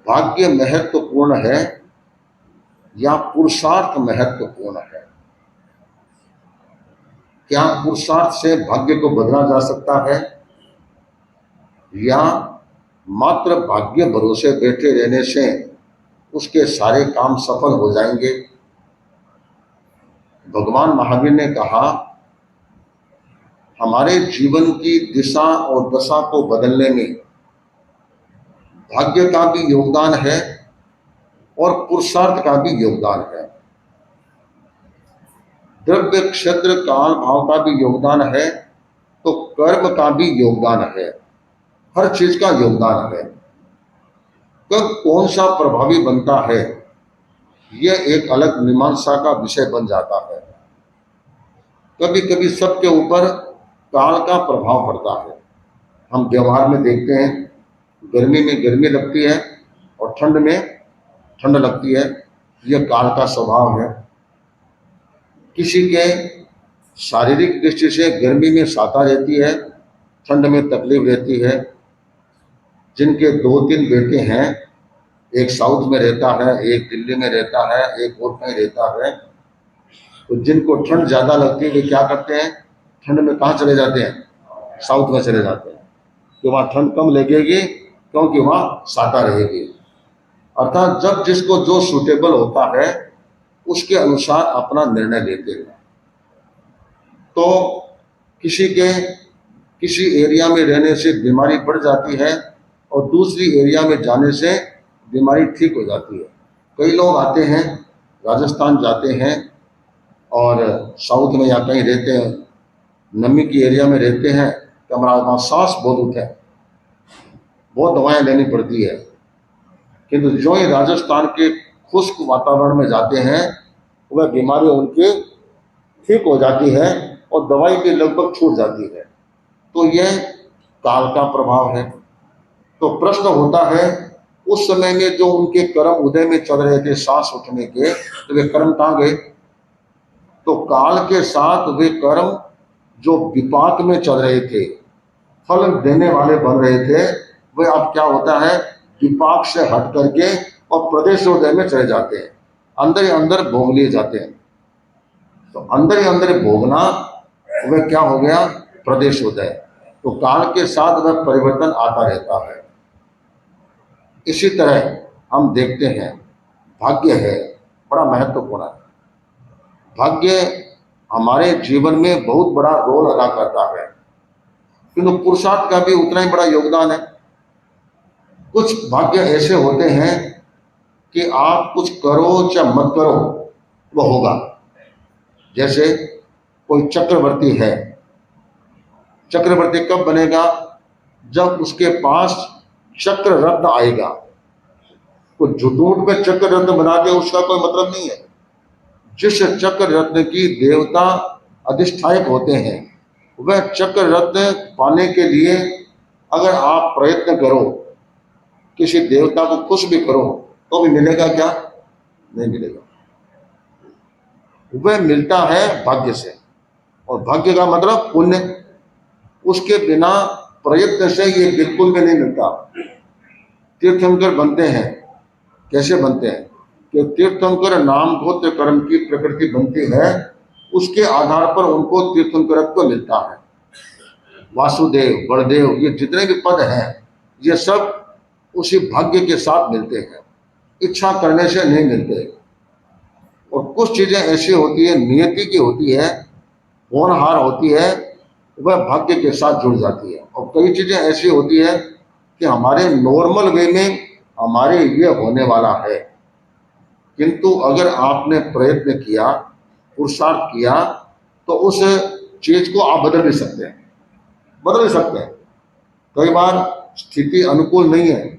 भाग्य महत्वपूर्ण है या पुरुषार्थ महत्वपूर्ण है? क्या पुरुषार्थ से भाग्य को बदला जा सकता है या मात्र भाग्य भरोसे बैठे रहने से उसके सारे काम सफल हो जाएंगे? भगवान महावीर ने कहा, हमारे जीवन की दिशा और दशा को बदलने में भाग्य का भी योगदान है और पुरुषार्थ का भी योगदान है। द्रव्य क्षेत्र काल भाव का भी योगदान है तो कर्म का भी योगदान है। हर चीज का योगदान है। कब कौन सा प्रभावी बनता है यह एक अलग मीमांसा का विषय बन जाता है। कभी कभी सबके ऊपर काल का प्रभाव पड़ता है। हम व्यवहार में देखते हैं, गर्मी में गर्मी लगती है और ठंड में ठंड लगती है। यह काल का स्वभाव है। किसी के शारीरिक दृष्टि से गर्मी में साता रहती है, ठंड में तकलीफ रहती है। जिनके 2-3 बेटे हैं, एक साउथ में रहता है, एक दिल्ली में रहता है, एक और कहीं रहता है, तो जिनको ठंड ज़्यादा लगती है वे क्या करते हैं, ठंड में कहाँ चले जाते हैं, साउथ में चले जाते हैं कि वहाँ ठंड कम लगेगी क्योंकि वहाँ साता रहेगी। अर्थात जब जिसको जो सूटेबल होता है उसके अनुसार अपना निर्णय लेते हैं। तो किसी के किसी एरिया में रहने से बीमारी बढ़ जाती है और दूसरी एरिया में जाने से बीमारी ठीक हो जाती है। कई लोग आते हैं, राजस्थान जाते हैं और साउथ में या कहीं रहते हैं, नमी की एरिया में रहते हैं, तो हमारा वहाँ सांस बहुत उठे, बहुत दवाएं लेनी पड़ती है। किंतु जो ही राजस्थान के खुश्क वातावरण में जाते हैं वह बीमारी उनकी ठीक हो जाती है और दवाई भी लगभग छूट जाती है। तो यह काल का प्रभाव है। तो प्रश्न होता है, उस समय में जो उनके कर्म उदय में चल रहे थे सांस उठने के, तो वे कर्म कहाँ गए? तो काल के साथ वे कर्म जो विपाक में चल रहे थे, फल देने वाले बन रहे थे, वे अब क्या होता है, विपाक से हट करके और प्रदेशोदय में चले जाते हैं, अंदर ही अंदर भोग लिए जाते हैं। तो अंदर ही अंदर भोगना वह क्या हो गया, प्रदेशोदय। तो काल के साथ वह परिवर्तन आता रहता है। इसी तरह हम देखते हैं भाग्य है, बड़ा महत्वपूर्ण है। भाग्य हमारे जीवन में बहुत बड़ा रोल अदा करता है, किंतु पुरुषार्थ का भी उतना ही बड़ा योगदान है। कुछ भाग्य ऐसे होते हैं कि आप कुछ करो चाहे मत करो वह होगा। जैसे कोई चक्रवर्ती है, चक्रवर्ती कब बनेगा? जब उसके पास चक्र रत्न आएगा। कोई झूठ पे चक्र रत्न बना दे उसका कोई मतलब नहीं है। जिस चक्र रत्न की देवता अधिष्ठायक होते हैं, वह चक्र रत्न पाने के लिए अगर आप प्रयत्न करो, किसी देवता को खुश भी करो, तो भी मिलेगा क्या? नहीं मिलेगा। वह मिलता है भाग्य से, और भाग्य का मतलब पुण्य। उसके बिना प्रयत्न से ये बिल्कुल भी नहीं मिलता। तीर्थंकर बनते हैं, कैसे बनते हैं कि तीर्थंकर नाम गोत्र कर्म की प्रकृति बनती है, उसके आधार पर उनको तीर्थंकरत्व मिलता है। वासुदेव, बलदेव, ये जितने भी पद हैं ये सब उसी भाग्य के साथ मिलते हैं, इच्छा करने से नहीं मिलते। और कुछ चीजें ऐसी होती है, नियति की होती है, होनहार होती है, वह भाग्य के साथ जुड़ जाती है। और कई चीजें ऐसी होती है कि हमारे नॉर्मल वे में हमारे लिए होने वाला है, किंतु अगर आपने प्रयत्न किया, पुरुषार्थ किया, तो उस चीज को आप बदल भी सकते हैं, बदल भी सकते हैं। कई बार स्थिति अनुकूल नहीं है,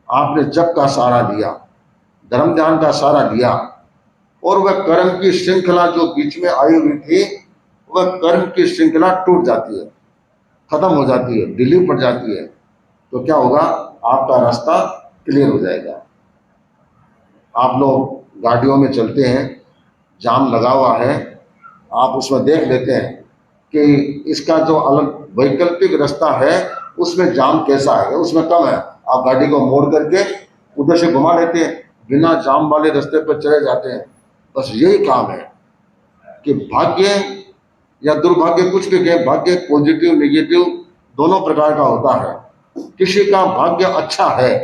आपने जप का सहारा लिया, धर्म ध्यान का सहारा लिया, और वह कर्म की श्रृंखला जो बीच में आई हुई थी, वह कर्म की श्रृंखला टूट जाती है, खत्म हो जाती है, ढीली पड़ जाती है, तो क्या होगा, आपका रास्ता क्लियर हो जाएगा। आप लोग गाड़ियों में चलते हैं, जाम लगा हुआ है, आप उसमें देख लेते हैं कि इसका जो अलग वैकल्पिक रास्ता है उसमें जाम कैसा है, उसमें कम है, आप गाड़ी को मोड़ करके उधर से घुमा लेते हैं, बिना जाम वाले रास्ते पर चले जाते हैं। बस यही काम है कि भाग्य या दुर्भाग्य कुछ भी कहें, भाग्य पॉजिटिव नेगेटिव दोनों प्रकार का होता है। किसी का भाग्य अच्छा है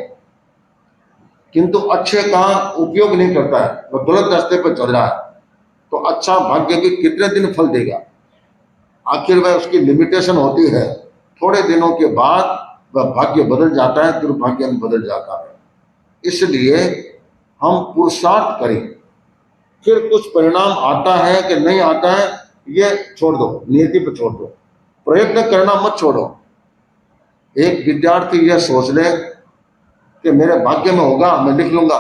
किंतु अच्छे का उपयोग नहीं करता है, वह गलत रास्ते पर चल रहा है, तो अच्छा भाग्य भी कितने दिन फल देगा? आखिर वह उसकी लिमिटेशन होती है, थोड़े दिनों के बाद वह भाग्य बदल जाता है, दुर्भाग्य में बदल जाता है। इसलिए हम पुरुषार्थ करें, फिर कुछ परिणाम आता है कि नहीं आता है ये छोड़ दो, नियति पर छोड़ दो, प्रयत्न करना मत छोड़ो। एक विद्यार्थी यह सोच ले कि मेरे भाग्य में होगा मैं लिख लूंगा,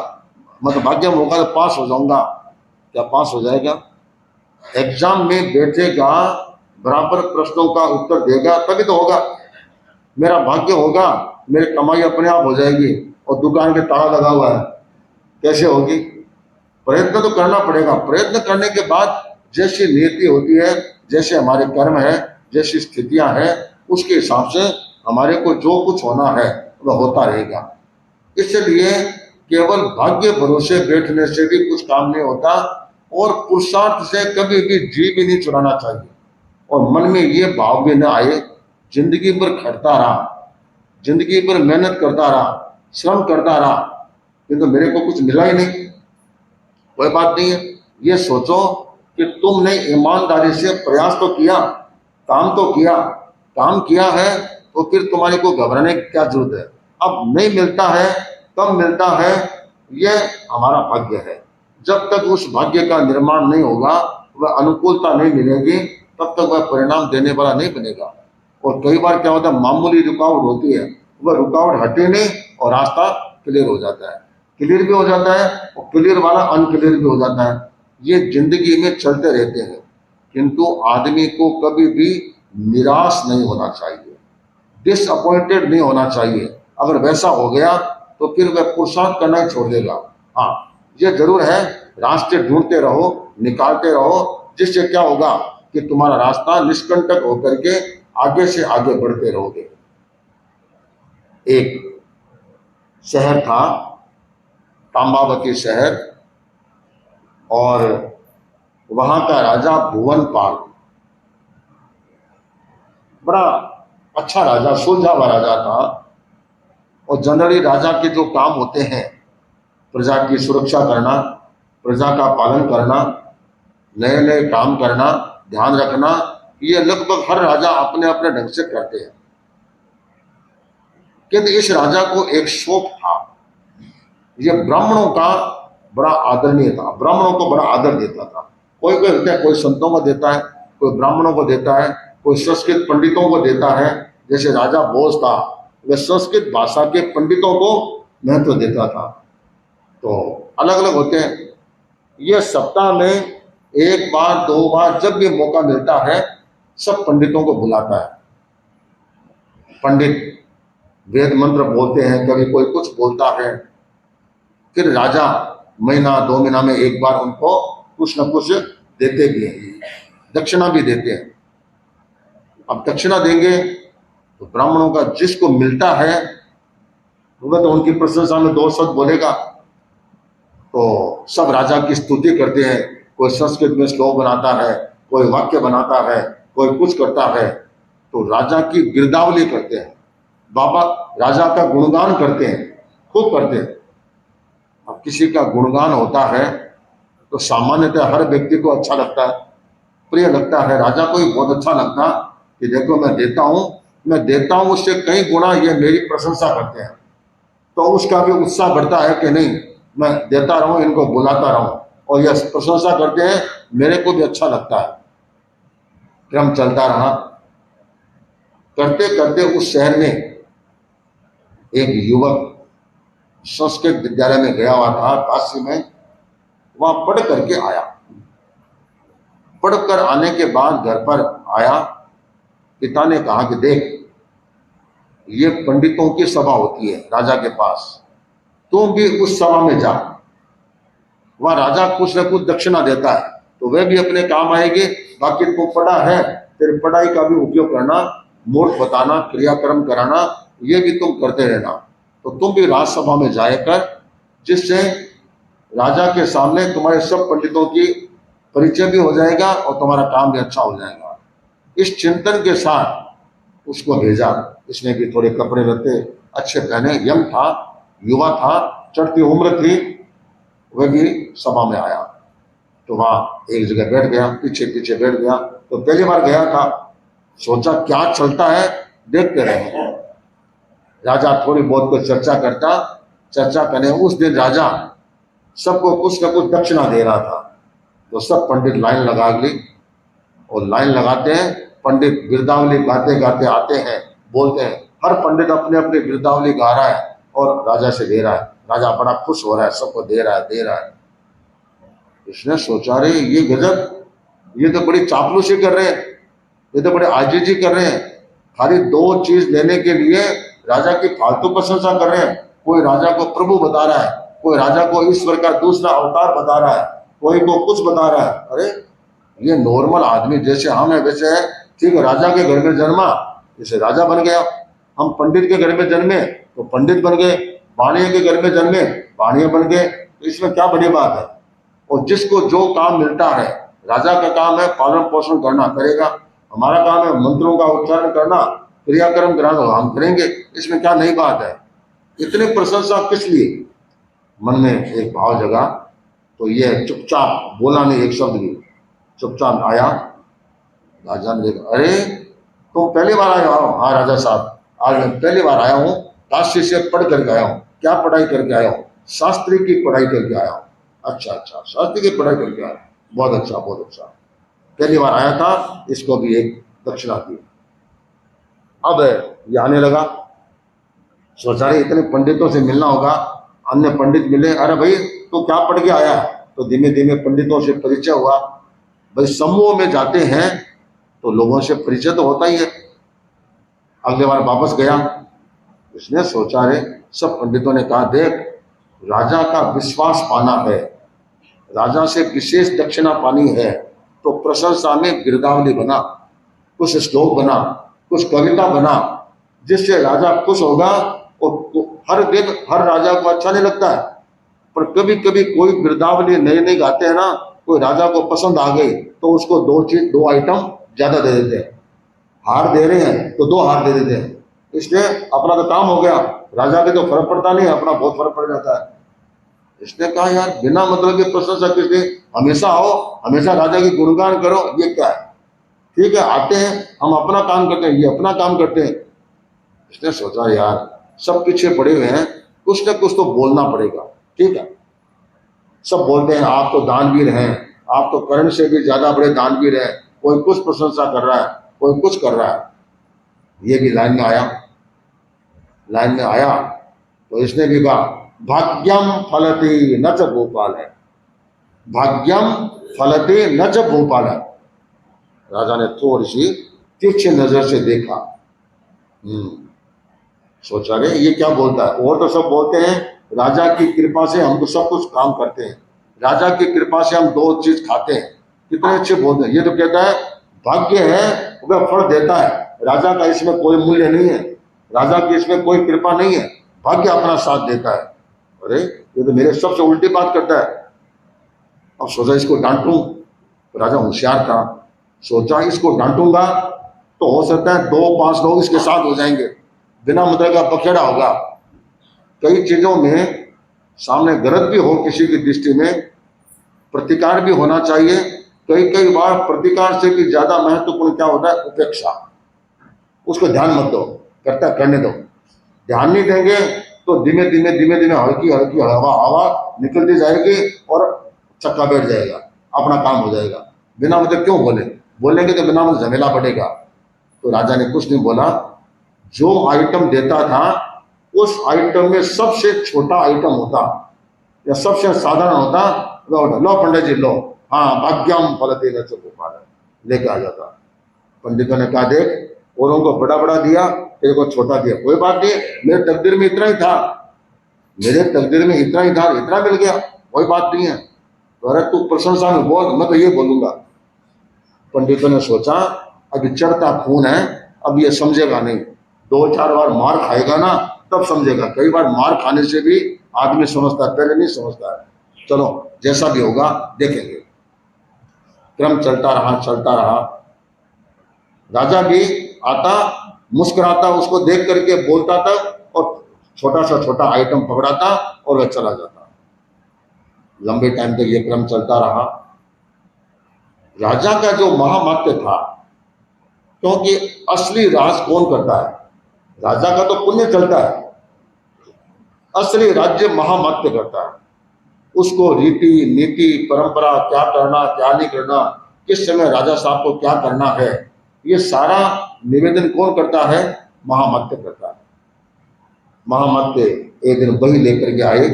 मतलब भाग्य में होगा तो पास हो जाऊंगा, क्या पास हो जाएगा? एग्जाम में बैठेगा, बराबर प्रश्नों का उत्तर देगा तभी तो होगा। मेरा भाग्य होगा, मेरी कमाई अपने आप हो जाएगी और दुकान के ताला लगा हुआ है, कैसे होगी? प्रयत्न तो करना पड़ेगा। प्रयत्न करने के बाद जैसी नीति होती है, जैसे हमारे कर्म है, जैसी स्थितियां हैं, उसके हिसाब से हमारे को जो कुछ होना है वह होता रहेगा। इसलिए केवल भाग्य भरोसे बैठने से भी कुछ काम नहीं होता, और पुरुषार्थ से कभी भी जी भी नहीं चुराना चाहिए, और मन में ये भाव भी ना आए जिंदगी भर खटता रहा, जिंदगी भर मेहनत करता रहा, श्रम करता रहा, किंतु मेरे को कुछ मिला ही नहीं। कोई बात नहीं है, ये सोचो कि तुमने ईमानदारी से प्रयास तो किया, काम तो किया, काम किया है, तो फिर तुम्हारे को घबराने की क्या जरूरत है? अब नहीं मिलता है, कब मिलता है, ये हमारा भाग्य है। जब तक उस भाग्य का निर्माण नहीं होगा, वह अनुकूलता नहीं मिलेगी, तब तक वह परिणाम देने वाला नहीं बनेगा। और कई बार क्या होता है, मामूली रुकावट होती है, वह रुकावट हटे नहीं और रास्ता क्लियर हो जाता है, क्लियर भी हो जाता है और क्लियर वाला अनक्लियर भी हो जाता है। ये जिंदगी में चलते रहते हैं, किंतु आदमी को कभी भी निराश नहीं होना चाहिए, डिसअपॉइंटेड नहीं होना चाहिए। अगर वैसा हो गया तो फिर वह पुरुषार्थ करना ही छोड़ देगा। हाँ, ये जरूर है, रास्ते ढूंढते रहो, निकालते रहो, जिससे क्या होगा कि तुम्हारा रास्ता निष्कंटक होकर के आगे से आगे बढ़ते रहोगे। एक शहर था, तांबावती शहर, और वहां का राजा भुवनपाल बड़ा अच्छा राजा, सुलझावा राजा था। और जनरली राजा के जो काम होते हैं, प्रजा की सुरक्षा करना, प्रजा का पालन करना, नए नए काम करना, ध्यान रखना, ये लगभग हर राजा अपने अपने ढंग से करते हैं। किंतु इस राजा को एक शौक था, ये ब्राह्मणों का बड़ा आदरणीय था, ब्राह्मणों को बड़ा आदर देता था। कोई कोई होता है, कोई संतों को देता है, कोई ब्राह्मणों को देता है, कोई संस्कृत पंडितों को देता है। जैसे राजा भोज था, वह संस्कृत भाषा के पंडितों को महत्व देता था। तो अलग अलग होते हैं। यह सप्ताह में एक बार दो बार जब भी मौका मिलता है, सब पंडितों को बुलाता है। पंडित वेद मंत्र बोलते हैं, कभी कोई कुछ बोलता है, फिर राजा महीना दो महीना में एक बार उनको कुछ न कुछ देते भी हैं, दक्षिणा भी देते हैं। अब दक्षिणा देंगे तो ब्राह्मणों का जिसको मिलता है वह तो उनकी प्रशंसा में दो शब्द बोलेगा, तो सब राजा की स्तुति करते हैं। कोई संस्कृत में श्लोक बनाता है, कोई वाक्य बनाता है, कोई कुछ करता है, तो राजा की गिरदावली करते हैं, बाबा राजा का गुणगान करते हैं, खूब करते हैं। अब किसी का गुणगान होता है तो सामान्यतः हर व्यक्ति को अच्छा लगता है, प्रिय लगता है। राजा को भी बहुत अच्छा लगता कि देखो मैं देता हूं, उससे कई गुना ये मेरी प्रशंसा करते हैं, तो उसका भी उत्साह बढ़ता है कि नहीं मैं देता रहूं, इनको बुलाता रहूं, और यह प्रशंसा करते हैं, मेरे को भी अच्छा लगता है। क्रम चलता रहा, करते करते उस शहर में एक युवक संस्कृत विद्यालय में गया हुआ था, काशी में, वहां पढ़ करके आया। पढ़कर आने के बाद घर पर आया, पिता ने कहा कि देख ये पंडितों की सभा होती है राजा के पास, तुम भी उस सभा में जा, वहां राजा कुछ न कुछ दक्षिणा देता है, तो वह भी अपने काम आएगी। बाकी तू पढ़ा है, तेरी पढ़ाई का भी उपयोग करना, मूर्त बताना, क्रियाक्रम कराना, ये भी तुम करते रहना। तो तुम भी राजसभा में जाकर, जिससे राजा के सामने तुम्हारे सब पंडितों की परिचय भी हो जाएगा और तुम्हारा काम भी अच्छा हो जाएगा। इस चिंतन के साथ उसको भेजा। इसने भी थोड़े कपड़े लत्ते अच्छे पहने, यंग था, युवा था, चढ़ती उम्र थी, वह भी सभा में आया। तो वहां एक जगह बैठ गया, पीछे पीछे बैठ गया। तो पहली बार गया था, सोचा क्या चलता है देखते रहे। राजा थोड़ी बहुत को चर्चा करने उस दिन राजा सबको कुछ न कुछ दक्षिणा दे रहा था। तो सब पंडित लाइन लगा ली, और लाइन लगाते हैं, पंडित बिरदावली गाते गाते आते हैं, बोलते हैं। हर पंडित अपने अपने बिरदावली गा रहा है और राजा से दे रहा है। राजा बड़ा खुश हो रहा है, सबको दे रहा है। इसने सोचा, रे ये गजब, ये तो बड़ी चापलूसी कर रहे हैं, ये तो बड़े आजीजी कर रहे हैं। खाली दो चीज लेने के लिए राजा की फालतू प्रशंसा कर रहे हैं। कोई राजा को प्रभु बता रहा है, कोई राजा को ईश्वर का दूसरा अवतार बता रहा है, कोई को कुछ बता रहा है। अरे ये नॉर्मल आदमी जैसे हम है वैसे है। ठीक है, राजा के घर में जन्मा, जैसे राजा बन गया। हम पंडित के घर में जन्मे तो पंडित बन गए, वाणिये के घर में जन्मे, वाणिये बन गए। तो इसमें क्या बड़ी बात है। और जिसको जो काम मिलता है, राजा का काम है पालन पोषण करना, करेगा। हमारा काम है मंत्रों का उच्चारण करना, क्रियाक्रम कराना, हम करेंगे। इसमें क्या नई बात है। इतनी प्रशंसा किस लिए। मन में एक भाव जगा। तो ये चुपचाप बोला नहीं एक शब्द भी, चुपचाप आया। राजा ने देखा, अरे तुम पहली बार आए हो। हाँ राजा साहब, आज मैं पहली बार आया हूँ, काशी से पढ़ करके आया हूँ। क्या पढ़ाई करके आया हूँ। शास्त्री की पढ़ाई करके आया हूँ। अच्छा, शास्त्री की पढ़ाई करके आया, बहुत अच्छा। पहली बार आया था, इसको भी एक दक्षिणा दी। अब ये आने लगा, सोचा रहे इतने पंडितों से मिलना होगा। अन्य पंडित मिले, अरे भाई तो क्या पढ़ के आया। तो धीमे धीमे पंडितों से परिचय हुआ। भाई समूह में जाते हैं तो लोगों से परिचय तो होता ही है। अगले बार वापस गया, इसने सोचा, रे सब पंडितों ने कहा, देख राजा का विश्वास पाना है, राजा से विशेष दक्षिणा पानी है, तो प्रशंसा में गिरदावली बना, कुछ श्लोक बना, कुछ कविता बना, जिससे राजा खुश होगा। और हर दिन हर राजा को अच्छा नहीं लगता है, पर कभी कभी कोई गिरदावली नई गाते हैं ना, कोई राजा को पसंद आ गई तो उसको दो आइटम ज्यादा दे देते हैं। हार दे रहे हैं तो 2 हार दे देते हैं। इसलिए अपना तो काम हो गया, राजा के तो फर्क पड़ता नहीं, अपना बहुत फर्क पड़ जाता है। इसने कहा, यार बिना मतलब की प्रशंसा किसने, हमेशा आओ, हमेशा राजा की गुणगान करो, ये क्या है। ठीक है, आते हैं, हम अपना काम करते हैं, ये अपना काम करते हैं। इसने सोचा, यार सब पीछे पड़े हुए हैं, कुछ न कुछ तो बोलना पड़ेगा। ठीक है, सब बोलते हैं आप तो दानवीर हैं, आप तो कर्ण से भी ज्यादा बड़े दानवीर हैं। कोई कुछ प्रशंसा कर रहा है, कोई कुछ कर रहा है। ये भी लाइन में आया तो इसने भी कहा, भाग्यम फलते न च भोपाल है, भाग्यम फलते न च भोपाल है। राजा ने थोड़ी सी तीक्ष्ण नजर से देखा। सोचा, रे ये क्या बोलता है। और तो सब बोलते हैं राजा की कृपा से हम तो सब कुछ काम करते हैं, राजा की कृपा से हम 2 चीज खाते हैं, कितने अच्छे बोलते हैं। ये तो कहता है भाग्य है वह फल देता है, राजा का इसमें कोई मूल्य नहीं है, राजा की इसमें कोई कृपा नहीं है, भाग्य अपना साथ देता है। अरे ये तो मेरे सबसे उल्टी बात करता है। अब सोचा इसको डांटूं, तो राजा होशियार था, सोचा इसको डांटूंगा तो हो सकता है 2-5 लोग इसके साथ हो जाएंगे, बिना मतलब का पखेड़ा होगा। कई चीजों में सामने गलत भी हो, किसी की दृष्टि में प्रतिकार भी होना चाहिए। कई बार प्रतिकार से भी ज्यादा महत्वपूर्ण क्या होता है, उपेक्षा। उसको ध्यान मत दो, करता करने दो। ध्यान नहीं देंगे तो धीमे धीमे हल्की हवा निकलती जाएगी और चक्का बैठ जाएगा, अपना काम हो जाएगा। बिना मतलब क्यों बोलेंगे तो बिना मतलब झमेला पड़ेगा। तो राजा ने कुछ नहीं बोला। जो आइटम देता था उस आइटम में सबसे छोटा आइटम होता या सबसे साधारण होता, लो पंडित जी लो, हाँ भाग्यम फलते न च भोपाल, लेके आ जाता। पंडितों ने कहा, देख औरों को बड़ा बड़ा दिया, तेरे को छोटा दिया, कोई बात नहीं, मेरे तकदीर में इतना ही था, इतना मिल गया, कोई बात नहीं है। तो अरे तू प्रशंसा में बोल, मैं तो ये बोलूंगा। पंडितों ने सोचा अभी चढ़ता खून है, अब ये समझेगा नहीं, 2-4 बार मार खाएगा ना तब समझेगा। कई बार मार खाने से भी आदमी समझता है, पहले नहीं समझता है। चलो जैसा भी होगा देखेंगे। क्रम चलता रहा। राजा भी आता, मुस्कुराता, उसको देख करके बोलता था और छोटा सा छोटा आइटम पकड़ाता और वह चला जाता। लंबे टाइम तक यह क्रम चलता रहा। राजा का जो महामात्य था, क्योंकि असली राज कौन करता है? राजा का तो पुण्य चलता है, असली राज्य महामात्य करता है। उसको रीति नीति परंपरा, क्या करना क्या नहीं करना, किस समय राजा साहब को क्या करना है, ये सारा निवेदन कौन करता है? महामात्य करता है। महामात्य एक दिन बही लेकर के आए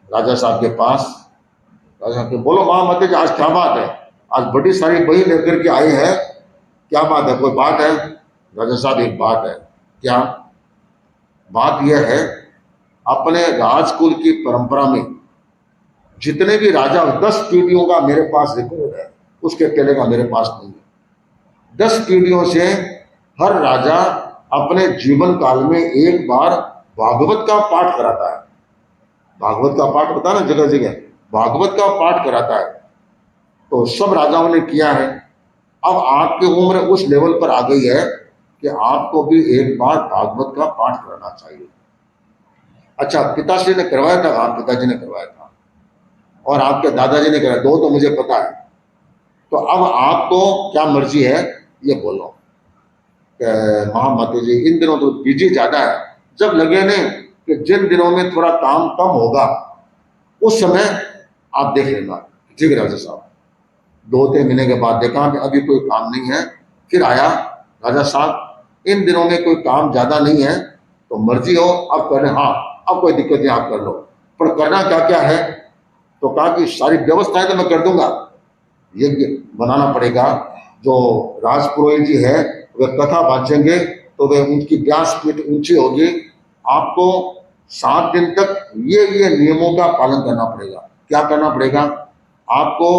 राजा साहब के पास। राजा साहब बोलो महामात्य जी, आज क्या बात है? आज बड़ी सारी बही लेकर के आए हैं, क्या बात है? कोई बात है? राजा साहब एक बात है। क्या बात? यह है, अपने राजकुल की परंपरा में जितने भी राजा, 10 पीढ़ियों का मेरे पास रिकॉर्ड है, उसके पहले का मेरे पास नहीं है। 10 पीढ़ियों से हर राजा अपने जीवन काल में एक बार भागवत का पाठ कराता है। भागवत का पाठ होता है ना, जगह जगह भागवत का पाठ कराता है। तो सब राजाओं ने किया है। अब आपकी उम्र उस लेवल पर आ गई है कि आपको भी एक बार भागवत का पाठ कराना चाहिए। अच्छा, पिताश्री ने करवाया था? आप पिताजी ने करवाया था और आपके दादाजी ने कराया, 2 तो मुझे पता है। तो अब आपको क्या मर्जी है ये बोलो। महामात्य जी, इन दिनों तो बिजी ज्यादा है, जब लगे ने कि जिन दिनों में थोड़ा काम कम होगा उस समय आप देख लेना। ठीक है राजा साहब। 2-3 महीने के बाद देखा कि अभी कोई काम नहीं है, फिर आया, राजा साहब इन दिनों में कोई काम ज्यादा नहीं है, तो मर्जी हो अब कर ले। हाँ, अब कोई दिक्कत नहीं, आप कर लो, पर करना क्या क्या है? तो कहा कि सारी व्यवस्थाएं तो मैं कर दूंगा, यज्ञ बनाना पड़ेगा। जो राजपुरोहित जी है वे कथा बांचेंगे तो वे उनकी व्यासपीठ ऊंची होगी। आपको 7 दिन तक ये नियमों का पालन करना पड़ेगा। क्या करना पड़ेगा? आपको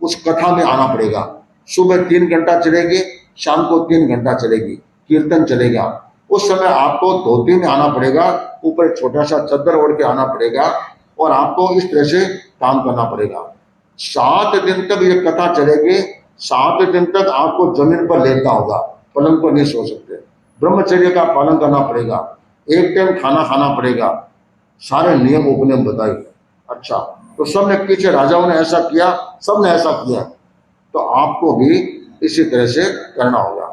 उस कथा में आना पड़ेगा। सुबह 3 घंटा चलेगी, शाम को 3 घंटा चलेगी, कीर्तन चलेगा। उस समय आपको धोती में आना पड़ेगा, ऊपर एक छोटा सा चद्दर ओढ़ के आना पड़ेगा और आपको इस तरह से काम करना पड़ेगा। 7 दिन तक ये कथा चलेगी। 7 दिन तक आपको जमीन पर लेटना होगा, पलंग पर नहीं सो सकते। ब्रह्मचर्य का पालन करना पड़ेगा, एक टाइम खाना खाना पड़ेगा। सारे नियम उपनियम बताए। अच्छा, तो सबने पीछे राजाओं ने ऐसा किया, सबने ऐसा किया, तो आपको भी इसी तरह से करना होगा।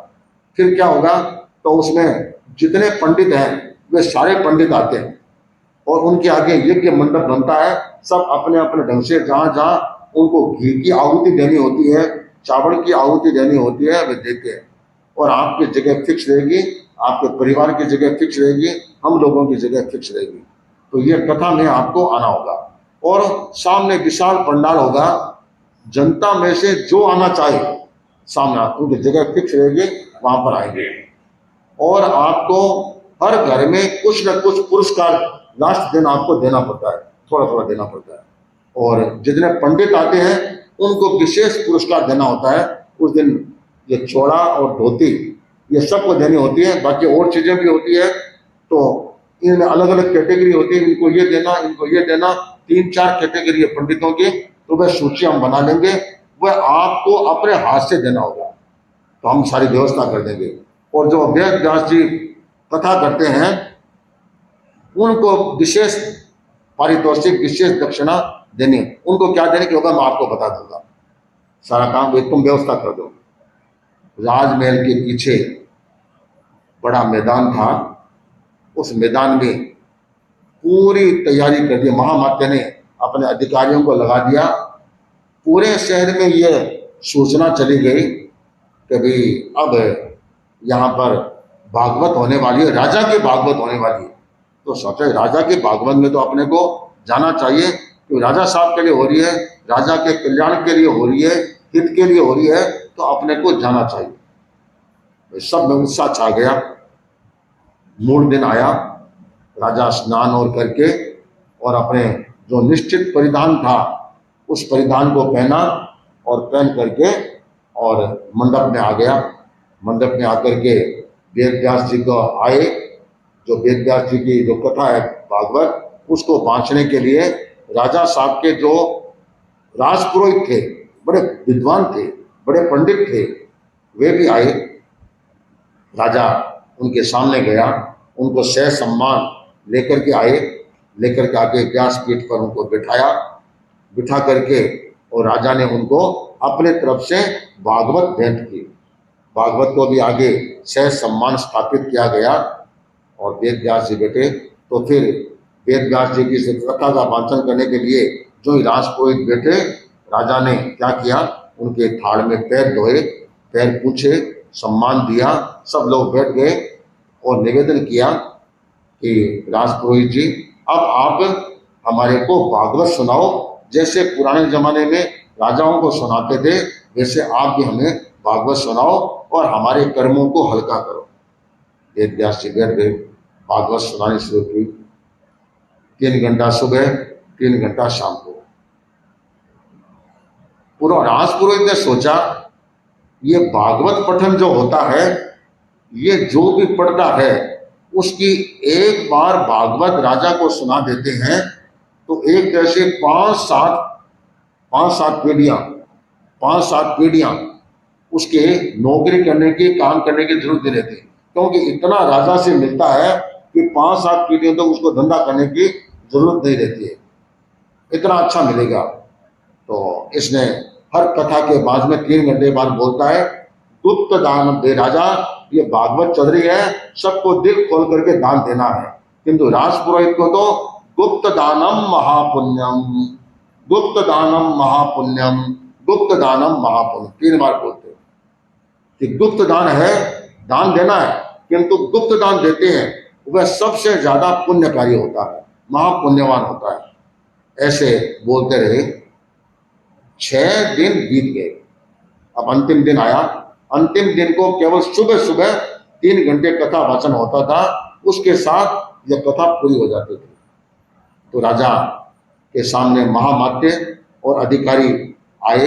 फिर क्या होगा? तो उसमें जितने पंडित हैं वे सारे पंडित आते हैं और उनके आगे यज्ञ मंडप बनता है। सब अपने अपने ढंग से जहां जहां उनको घी की आहुति देनी होती है, चावल की आहुति देनी होती है, वे देते हैं। और आपकी जगह फिक्स रहेगी, आपके परिवार की जगह फिक्स रहेगी, हम लोगों की जगह फिक्स रहेगी। तो ये कथा में आपको आना होगा और सामने विशाल पंडाल होगा। जनता में से जो आना चाहे सामने, उनकी जगह फिक्स रहेगी, वहां पर आएंगे। और आपको हर घर में कुछ न कुछ पुरस्कार लास्ट दिन आपको देना पड़ता है, थोड़ा थोड़ा देना पड़ता है। और जितने पंडित आते हैं उनको विशेष पुरस्कार देना होता है उस दिन। ये चोड़ा और धोती ये सबको देनी होती है, बाकी और चीजें भी होती है। तो इन अलग अलग कैटेगरी होती है, इनको ये देना, इनको ये देना। 3-4 कैटेगरी है पंडितों की, तो वह सूची हम बना लेंगे, वह आपको अपने हाथ से देना होगा। तो हम सारी व्यवस्था कर देंगे। और जो वेद व्यास जी कथा करते हैं उनको विशेष पारितोषिक, विशेष दक्षिणा देनी है। उनको क्या देने की होगा मैं आपको बता दूंगा। सारा काम तुम व्यवस्था कर दो। राजमहल के पीछे बड़ा मैदान था, उस मैदान में पूरी तैयारी कर दी। महामात्य ने अपने अधिकारियों को लगा दिया। पूरे शहर में यह सूचना चली गई कि भाई अब यहाँ पर भागवत होने वाली है, राजा की भागवत होने वाली है। तो सोचे राजा की भागवत में तो अपने को जाना चाहिए, तो राजा साहब के लिए हो रही है, राजा के कल्याण के लिए हो रही है, हित के लिए हो रही है, तो अपने को जाना चाहिए। सब में उत्साह छा गया। मूल दिन आया, राजा स्नान और करके और अपने जो निश्चित परिधान था उस परिधान को पहना और पहन करके और मंडप में आ गया। मंडप में आकर के वेद व्यास जी को आए। जो वेद व्यास जी की जो कथा है भागवत, उसको बांटने के लिए राजा साहब के जो राजपुरोहित थे, बड़े विद्वान थे, बड़े पंडित थे, वे भी आए। राजा उनके सामने गया, उनको सह सम्मान लेकर के आए, लेकर के आके व्यासपीठ पर उनको बिठाया। बिठा करके और राजा ने उनको अपने तरफ से भागवत भेंट की। भागवत को भी आगे सह सम्मान स्थापित किया गया और वेद व्यास जी बैठे। तो फिर वेद व्यास जी की कथा का वाचन करने के लिए जो ही राजपुरोहित बैठे, राजा ने क्या किया, उनके थाड़ में पैर धोए, पैर पूछे, सम्मान दिया। सब लोग बैठ गए और निवेदन किया कि राजपुरोहित जी, अब आप हमारे को भागवत सुनाओ, जैसे पुराने जमाने में राजाओं को सुनाते थे, वैसे आप भी हमें भागवत सुनाओ और हमारे कर्मों को हल्का करो। वेद व्यास जी बैठ गए, भागवत सुनानी शुरू की। 3 घंटा सुबह, 3 घंटा शाम को। पूरा राजपुरोहित ने सोचा, ये भागवत पठन जो होता है, ये जो भी पढ़ता है उसकी एक बार भागवत राजा को सुना देते हैं तो एक तरह से 5-7 पीढ़ियां उसके नौकरी करने की, काम करने की जरूरत नहीं रहती, क्योंकि इतना राजा से मिलता है कि 5-7 पीढ़ियों तक उसको धंधा करने की जरूरत नहीं रहती है, इतना अच्छा मिलेगा। तो इसने हर कथा के बाद में 3 घंटे बाद बोलता है, गुप्त दान दे राजा, ये भागवत चल रही है, सबको दिल खोल करके दान देना है, किंतु राजपुरोहित को तो गुप्त दानम महापुण्यम, गुप्त दानम महापुण्यम, गुप्त दानम महापुण्यम 3 बार बोलते हैं कि गुप्त दान है, दान देना है, किंतु गुप्त दान देते हैं वह सबसे ज्यादा पुण्यकारी होता है, महापुण्यवान होता है। ऐसे बोलते रहे। 6 दिन बीत गए। अब अंतिम दिन आया। अंतिम दिन को केवल सुबह सुबह 3 घंटे कथा वाचन होता था, उसके साथ यह कथा पूरी हो जाती थी। तो राजा के सामने महामात्य और अधिकारी आए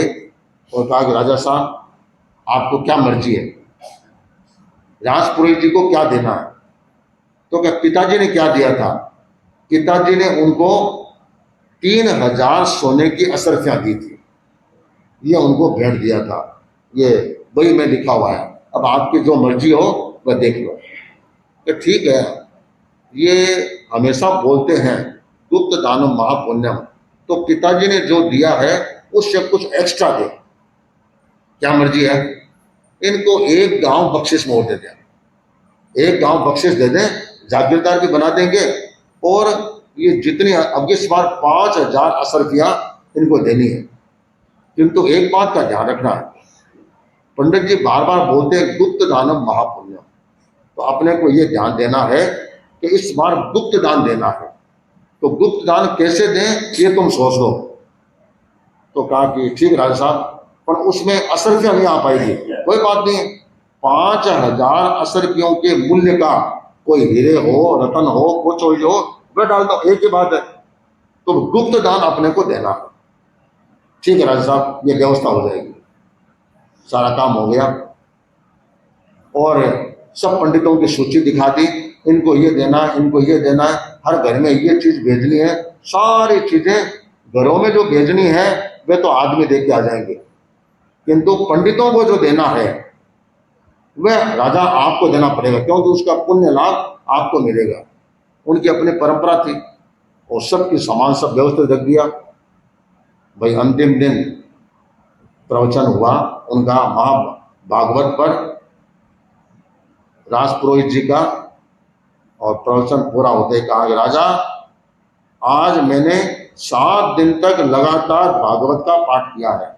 और कहा कि राजा साहब, आपको क्या मर्जी है, राजपुरोहित जी को क्या देना है? तो क्या पिताजी ने क्या दिया था? पिताजी ने उनको 3000 सोने की असरफियां दी थी, ये उनको भेंट दिया था। ये वही में लिखा हुआ है, अब आपकी जो मर्जी हो वह देख लो। तो ठीक है, ये हमेशा बोलते हैं गुप्त दानम महापुण्यम, तो पिताजी ने जो दिया है उससे कुछ एक्स्ट्रा दे। क्या मर्जी है? इनको 1 गांव बख्शिश में दे दें, 1 गांव बख्शिश दे दें, जागीरदार भी बना देंगे। और ये जितनी अब इस बार 5000 असरफियां इनको देनी है, किंतु एक बात का ध्यान रखना है, पंडित जी बार बार बोलते हैं गुप्त दानम महापुण्यम, तो अपने को ये ध्यान देना है कि इस बार गुप्त दान देना है। तो गुप्त दान कैसे दें ये तुम सोच लो। तो कहा कि ठीक राजा साहब, पर उसमें असरफियां नहीं आ पाएगी। कोई बात नहीं, 5000 असरफियों के मूल्य का कोई हीरे हो, रतन हो, कुछ हो, वह डाल दो, एक ही बात है। तो गुप्त दान अपने को देना है। ठीक है राजा साहब, ये व्यवस्था हो जाएगी। सारा काम हो गया और सब पंडितों की सूची दिखा दी, इनको ये देना है, इनको ये देना है, हर घर में ये चीज भेजनी है। सारी चीजें घरों में जो भेजनी है वे तो आदमी दे के आ जाएंगे, किंतु पंडितों को जो देना है वह राजा आपको देना पड़ेगा, क्योंकि उसका पुण्य लाभ आपको मिलेगा। उनकी अपनी परंपरा थी और सबकी समान सब व्यवस्थित रख दिया। भाई अंतिम दिन प्रवचन हुआ उनका महाभागवत पर, राजपुरोहित जी का, और प्रवचन पूरा होते ही कहा कि राजा, आज मैंने 7 दिन तक लगातार भागवत का पाठ किया है,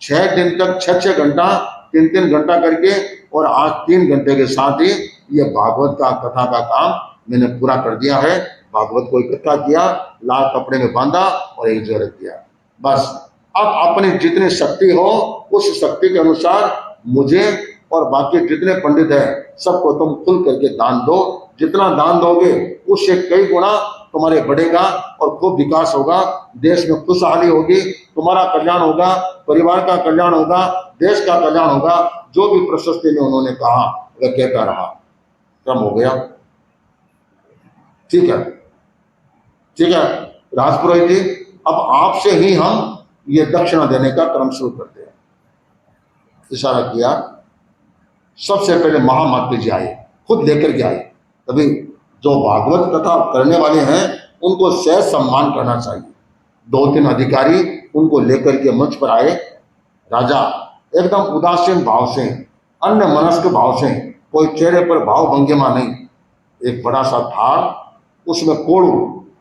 6 दिन तक 6-6 घंटा, 3-3 घंटा करके, और आज 3 घंटे के साथ ही ये भागवत का कथा का काम मैंने पूरा कर दिया है। भागवत को इकट्ठा किया, लाल कपड़े में बांधा और एक जगह रख दिया। बस अब अपनी जितनी शक्ति हो उस शक्ति के अनुसार मुझे और बाकी जितने पंडित हैं सबको तुम खुल करके दान दो। जितना दान दोगे उससे कई गुना तुम्हारे बढ़ेगा और खूब विकास होगा, देश में खुशहाली होगी, तुम्हारा कल्याण होगा, परिवार का कल्याण होगा, देश का कल्याण होगा। जो भी प्रशस्ति में उन्होंने कहा वह कहता रहा। क्रम हो गया। ठीक है, ठीक है राजपुरोहित जी, अब आपसे ही हम ये दक्षिणा देने का क्रम शुरू करते हैं। इशारा किया। सबसे पहले महामात्य जी आए, खुद लेकर के आए। तभी जो भागवत कथा करने वाले हैं उनको सहज सम्मान करना चाहिए। 2-3 अधिकारी उनको लेकर के मंच पर आए। राजा एकदम उदासीन भाव से, अन्य मनस्क भाव से, कोई चेहरे पर भाव भंगिमा नहीं। एक बड़ा सा थाल, उसमें कोड़ू,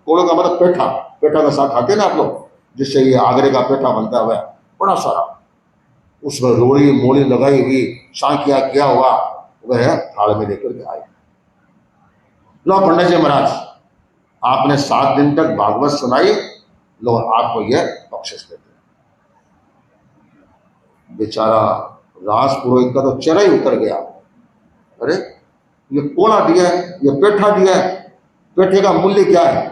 कोड़ू का मतलब पेठा, पेठा का साग खाते हैं ना आप लोग, जिससे ये आगरे का पेठा बनता है, वह बड़ा सारा, उसमें रोड़ी मोड़ी लगाई हुई, सांकिया किया हुआ, वह थाल में लेकर के आए। लो पंडित जी महाराज, आपने 7 दिन तक भागवत सुनाई, लो आपको यह बख्शिश देते हैं। बेचारा राज पुरोहित का तो चेहरा ही उतर गया। अरे ये कोड़ा दिया है, ये पेठा दिया है, पेठे का मूल्य क्या है?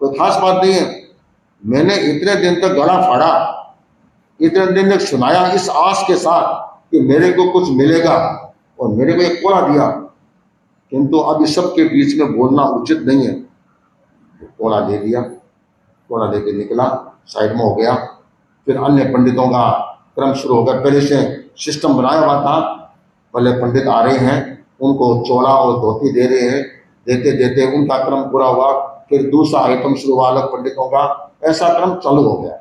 कोई खास बात नहीं है। मैंने इतने दिन तक गला फाड़ा, इतने दिन तक सुनाया इस आस के साथ कि मेरे को कुछ मिलेगा, और मेरे को एक कोड़ा दिया, किंतु अब इस सब के बीच में बोलना उचित नहीं है। कोड़ा ले लिया, कोड़ा लेके निकला, साइड में हो गया। फिर अन्य पंडितों का क्रम शुरू होगा। पहले से सिस्टम बनाया हुआ था, पहले पंडित आ रहे हैं, उनको चोला और धोती दे रहे हैं, देते देते उनका क्रम पूरा हुआ। फिर दूसरा आइटम शुरू हुआ अलग पंडितों का, ऐसा क्रम चालू हो गया।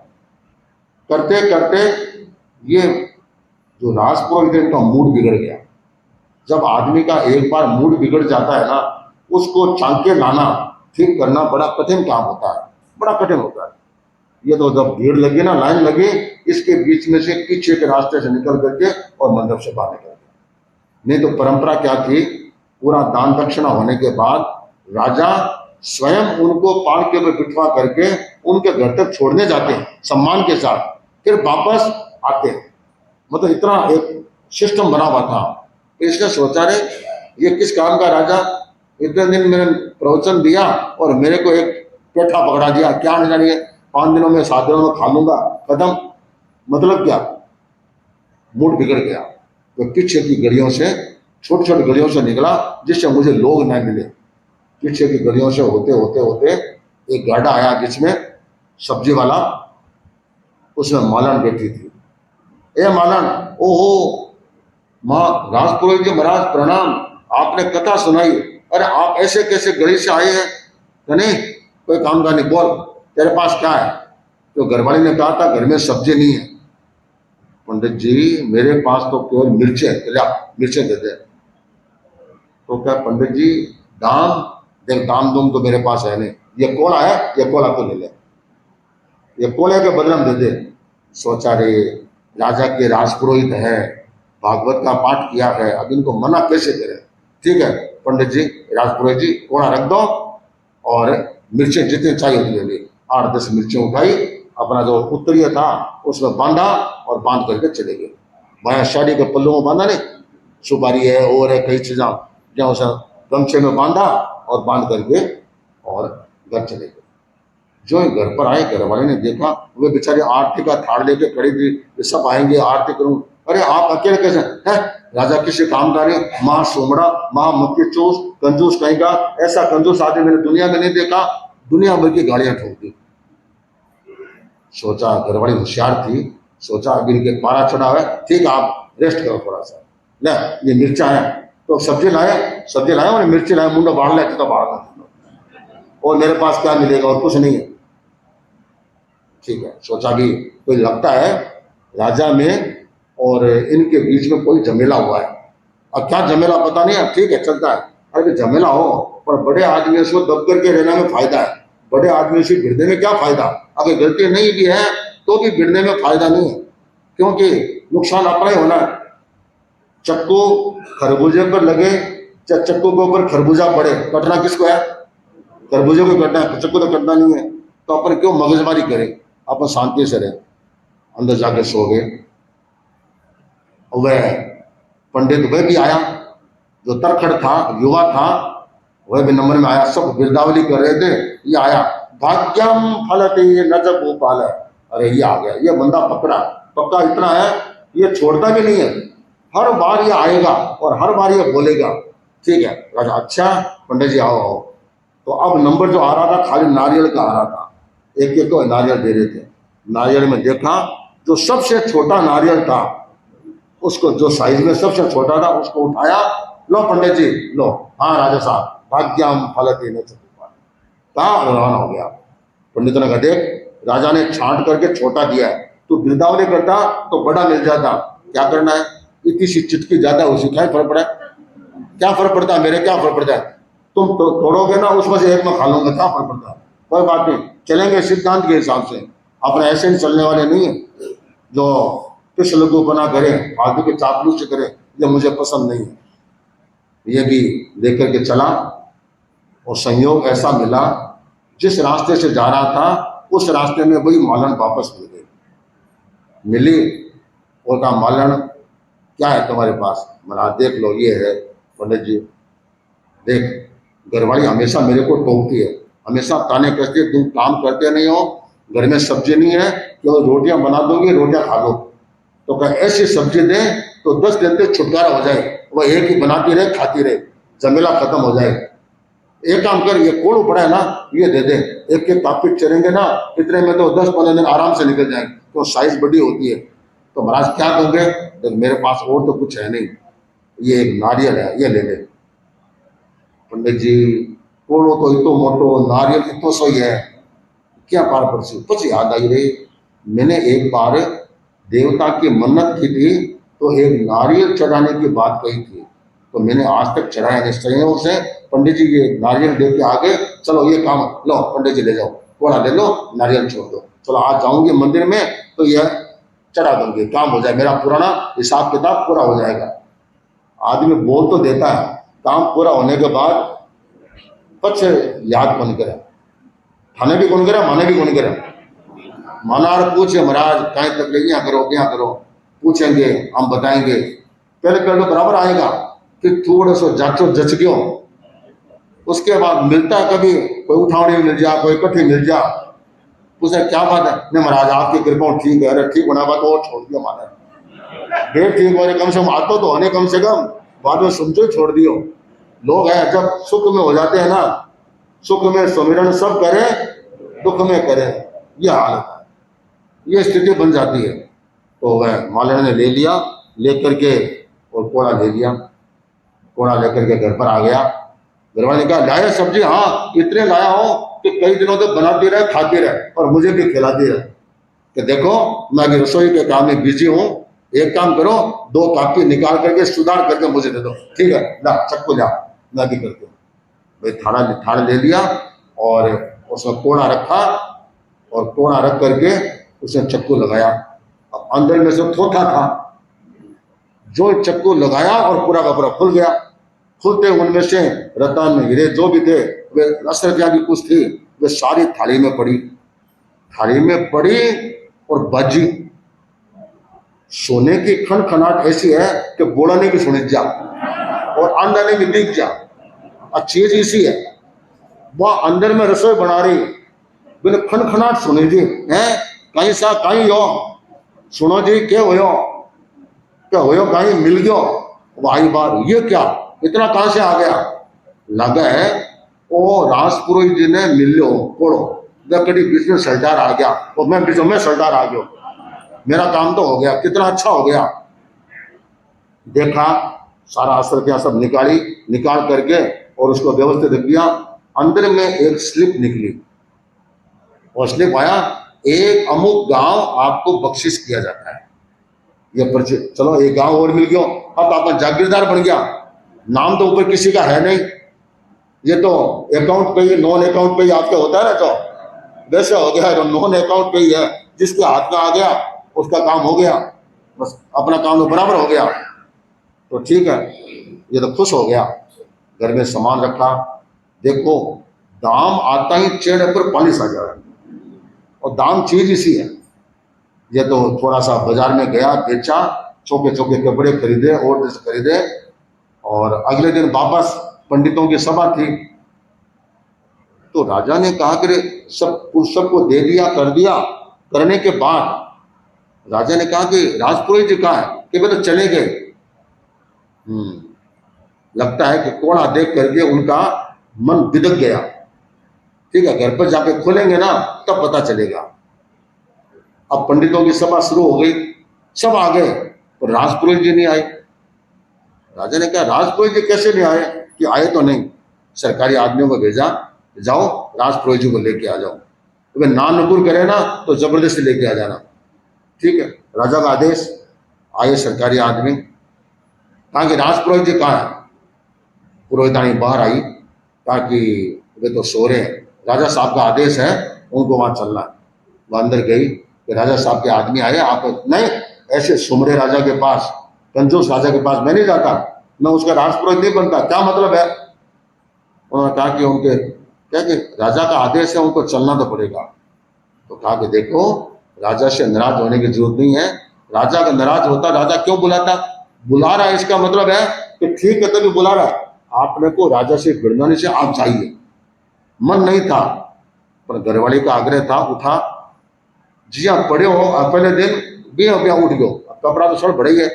करते करते ये जो राजपुरोहित का मूड बिगड़ गया। जब आदमी का एक बार मूड बिगड़ जाता है ना, उसको चांके लाना, ठीक करना बड़ा कठिन काम होता है, बड़ा कठिन होता है। ये तो जब भीड़ लगी ना, लाइन लगी, इसके बीच में से पीछे के रास्ते से निकल करके और मंडप से बाहर निकल गया। नहीं तो परंपरा क्या थी, पूरा दान दक्षिणा होने के बाद राजा स्वयं उनको पालके में बिठवा करके उनके घर तक छोड़ने जाते हैं सम्मान के साथ, फिर वापस आते हैं। मतलब इतना एक सिस्टम बना हुआ था। इसने सोचा रे ये किस काम का राजा, इतने दिन मैंने प्रवचन दिया और मेरे को एक पेठा पकड़ा दिया, क्या नहीं जानिए 5 दिनों में 7 दिनों में खा लूंगा, खत्म। मतलब क्या, मूड बिगड़ गया। तो पीछे की गलियों से, छोटी छोटी गलियों से निकला, जिससे मुझे लोग न मिले। पीछे की गलियों से होते होते होते एक गाड़ा आया, जिसमें सब्जी वाला, उसमें मालन बैठी थी। ए मालन, ओहो माँ राजपुरोहित जी महाराज प्रणाम, आपने कथा सुनाई। अरे आप ऐसे कैसे गली से आए हैं? तो नहीं कोई काम का नहीं, बोल तेरे पास क्या है? तो घरवाली ने कहा था घर में सब्जी नहीं है। पंडित जी मेरे पास तो केवल मिर्चें, क्या मिर्चें दे दे। तो क्या पंडित जी दाम, देख दाम दूम तो मेरे पास है नहीं, ये कोड़ा है, ये कोड़ा तो ले ले, ये कोड़े के बदले में दे दे। सोचा रे राजा के राजपुरोहित है, भागवत का पाठ किया है, अब इनको मना कैसे करें। ठीक है पंडित जी, राजपुरोहित जी कोड़ा रख दो और मिर्चें जितने चाहिए उतने ले। 8-10 मिर्चें उठाई, अपना जो उत्तरीय था उसमें बांधा और बांध करके चले गए। बाया साड़ी के पल्लों में बांधा नहीं, सुपारी है और है कई चीज़ें, जहाँ उसे गमछे में बांधा और बांध करके और घर चले गए। जो घर पर आए, घर वाले ने देखा, वे बेचारे आरती का थाल लेके खड़ी थी, सब आएंगे आरती करूं। अरे आप अकेले कैसे हैं? राजा किसी काम का नहीं, माँ सोमड़ा, माँ मक्की चूस, कंजूस कहीं का, ऐसा कंजूस आदमी मैंने दुनिया में नहीं देखा। दुनिया भर की गाड़ियां ठोक दी। सोचा घरवाली होशियार थी, सोचा अभी इनके पारा चढ़ा है, ठीक है आप रेस्ट करो थोड़ा सा, ले ये मिर्चा है। तो सब्जी लाए और मिर्ची लाए, मुंडा बाढ़ ले तो बाढ़, और मेरे पास क्या मिलेगा, और कुछ नहीं है। ठीक है, सोचा कि कोई लगता है राजा में और इनके बीच में कोई झमेला हुआ है। अब क्या झमेला पता नहीं है, ठीक है चलता है। अरे झमेला हो, पर बड़े आदमी से दब करके रहने में फायदा है, बड़े आदमी से भिड़ने में क्या फायदा। अगर गलती नहीं भी है तो भी भिड़ने में फायदा नहीं है, क्योंकि नुकसान अपना ही होना है। चक्कू खरबूजे पर लगे, चक्कू के ऊपर खरबूजा पड़े, कटना किसको है? खरबूजे को कटना है, चक्कू तो कटना नहीं है। तो अपन क्यों मगजमारी करें, अपन शांति से रहे। अंदर जाके सो गए। वह पंडित वह भी आया, जो तरखड़ था, युवा था, वह भी नंबर में आया। सब गिरदावली कर रहे थे, ये आया, भाग्यम फलते ये नजब गोपाल है। अरे ये आ गया, ये बंदा पकड़ा, पक्का इतना है ये छोड़ता भी नहीं है, हर बार ये आएगा और हर बार ये बोलेगा। ठीक है राजा, अच्छा पंडित जी आओ आओ। तो अब नंबर जो आ रहा था खाली नारियल का आ रहा था, एक एक को नारियल दे रहे थे। नारियल में देखा जो सबसे छोटा नारियल था, उसको जो साइज में सबसे छोटा था उसको उठाया, लो पंडित जी लो। हाँ राजा साहब, भाग्यम फलते न चतुर्भुज, कहाँ रवाना हो गया। पंडित ने कहा देख राजा ने छांट करके छोटा दिया है, तू गिरदावरी करता तो बड़ा मिल जाता, क्या करना है, इतनी सी चिटकी ज्यादा उसी क्या फर्क पड़ा है, क्या फर्क पड़ता है, मेरे क्या फर्क पड़ता है, तुम तो तोड़ोगे ना उसमें से एक में खा लूंगा, क्या फर्क पड़ता है, कोई बात नहीं, चलेंगे सिद्धांत के हिसाब से, अपने ऐसे ही चलने वाले नहीं है जो किस लोगों बना करे, फालतू के चापलूसी करे, ये मुझे पसंद नहीं है। ये भी लेकर के चला और संयोग ऐसा मिला, जिस रास्ते से जा रहा था उस रास्ते में वही मालन वापस मिल गई, मिली और कहा मालन क्या है तुम्हारे पास, महाराज देख लो ये है। पंडित जी देख घरवाली हमेशा मेरे को टोकती है, हमेशा ताने कसती है, तुम काम करते नहीं हो, घर में सब्जी नहीं है, केवल रोटियां बना दोगे, रोटियां खा लो। तो कहा ऐसी सब्जी दे तो 10 दिन तक छुटकारा हो जाए, वह एक ही बनाती रहे खाती रहे, झमेला खत्म हो जाए। एक काम कर, ये कोड़ पड़ा है ना ये दे दे, एक एक कापी चलेंगे ना इतने में तो 10-15 दिन आराम से निकल जाएंगे, तो साइज बड़ी होती है। तो महाराज क्या दोगे, तो मेरे पास और तो कुछ है नहीं, ये एक नारियल है ये ले ले। पंडित जी कोड़ो तो इतो मोटो, नारियल इतो सो ही है, क्या पार परसी। પછી याद आई रही, मैंने एक बार देवता की मन्नत की थी तो एक नारियल चढ़ाने की बात कही थी, तो मैंने आज तक चढ़ाया नहीं। संयोग से पंडित जी ये नारियल दे के आगे, चलो ये काम लो पंडित जी ले जाओ, थोड़ा ले लो नारियल छोड़ दो, चलो आज जाऊंगी मंदिर में तो यह चढ़ा दूंगी, काम हो जाए, मेरा पुराना हिसाब किताब पूरा हो जाएगा। आदमी बोल तो देता है, काम पूरा होने के बाद पक्ष याद कौन करे, थाने भी कौन करे, माने भी कौन करे। मानार पूछे महाराज कहीं तकलीफ करो क्या करो, पूछेंगे हम बताएंगे, पहले पहले तो बराबर आएगा, फिर थोड़ा सा जाचो जच गयो, उसके बाद मिलता है कभी कोई उठावनी मिल जा, कोई कठी मिल जा, पूछे क्या बात है, नहीं महाराज आपकी कृपा ठीक है, अरे ठीक होना बात और छोड़ दिया माने, फिर ठीक हो कम से कम आता तो होने, कम से कम बाद में सुनते छोड़ दियो। लोग हैं जब सुख में हो जाते हैं ना, सुख में सुमिरन सब करे, दुख में करे, यह हालत है, ये स्थिति बन जाती है। तो वह मालन ने ले लिया, लेकर के और कोड़ा ले लिया, कोड़ा लेकर के घर पर आ गया। घरवाले ने कहा लाया सब्जी, हाँ इतने लाया हो कि कई दिनों तक बनाती रहे खाती रहे और मुझे भी खिलाती रहे, कि देखो मैं अभी रसोई के काम में बिजी हूँ, एक काम करो 2 कापी निकाल करके सुधार करके मुझे दे दो, ठीक है ला चक्कू ला, मैं भी करती हूँ। भाई थाड़ा ले लिया और उसमें कोड़ा रखा, और कोड़ा रख करके उसने चक्कू लगाया। अब अंदर में से थोथा था, जो चक्कू लगाया और पूरा का पूरा खुल गया। खुलते उनमें से रतन हीरे जो भी थे, वे 10 रुपया भी कुछ थी, वे सारी थाली में पड़ी, थाली में पड़ी और बजी। सोने की खनखनाट ऐसी है कि बोलने भी सुन जा और अंदर भी दिख जा, और चीज इसी है, वह अंदर में रसोई बना रही, बिन खनखनाट सुनी जी है, कहीं सा कहीं हो, सुनो जी क्या हो कहीं मिल गयो, भाई बार ये क्या इतना कहां से आ गया, लगा है ओ रास पुरोहित जी ने मिल लो कोड़ो, कड़ी बीच में सरदार आ गया और मैं बीच में सरदार आ गया, मेरा काम तो हो गया, कितना अच्छा हो गया। देखा सारा असर क्या सब निकाल करके और उसको व्यवस्थित रख दिया। अंदर में एक स्लिप निकली और स्लिप आया, एक अमुक गांव आपको बख्शिश किया जाता है, ये पर्चे, चलो एक गांव और मिल गया, अब आपका जागीरदार बन गया, नाम तो ऊपर किसी का है नहीं, ये तो अकाउंट पे ही, नॉन अकाउंट पे ही आपके होता है ना, तो वैसे हो गया, तो नॉन अकाउंट पे ही है, जिसके हाथ में आ गया उसका काम हो गया, बस अपना काम तो बराबर हो गया। तो ठीक है, ये तो खुश हो गया, घर में सामान रखा, देखो दाम आता ही चेहरे पर पालिश आ जाए, और दाम चीज इसी है। ये तो थोड़ा सा बाजार में गया, बेचा, छोटे छोटे कपड़े खरीदे और ड्रेस खरीदे, और अगले दिन वापस पंडितों की सभा थी। तो राजा ने कहा कि सबको दे दिया, कर दिया, करने के बाद राजा ने कहा कि राजपुरोहित जी कहाँ है? कि वे तो चले गए। लगता है कि कोड़ा देख करके उनका मन बिदक गया। ठीक है, घर पर जाके खोलेंगे ना तब पता चलेगा। अब पंडितों की सभा शुरू हो गई, सब आ गए और राजपुरोहित जी नहीं आए। राजा ने कहा राजपुरोहित जी कैसे नहीं आए? कि आए तो नहीं, सरकारी आदमियों को भेजा, जाओ राजपुरोहित जी को लेके आ जाओ, तो वे ना नुकुर करे ना तो जबरदस्ती लेके आ जाना। ठीक है, राजा का आदेश। आए सरकारी आदमी, कहा कि राजपुरोहित जी कहाँ है? पुरोहितानी बाहर आई, कहा कि वे तो सो रहे हैं, राजा साहब का आदेश है उनको वहां चलना है। वह अंदर गई कि राजा साहब के आदमी आए, आप नहीं, ऐसे सुमरे राजा के पास, कंजूस राजा के पास मैं नहीं जाता, मैं उसका राजपुरोहित नहीं बनता, क्या मतलब है? उन्होंने कहा कि उनके क्या कि राजा का आदेश है, उनको चलना तो पड़ेगा। तो कहा कि देखो, राजा से नाराज होने की जरूरत नहीं है, राजा का नाराज होता राजा क्यों बुलाता? बुला रहा है इसका मतलब है कि ठीक है तभी बुला रहा है। आपने को राजा से भिड़ने से आप चाहिए, मन नहीं था पर घरवाली का आग्रह था, उठा। जी आप पड़े हो, पहले दिन भी अभी उठ गयो, कपड़ा तो सड़ बड़े ही है,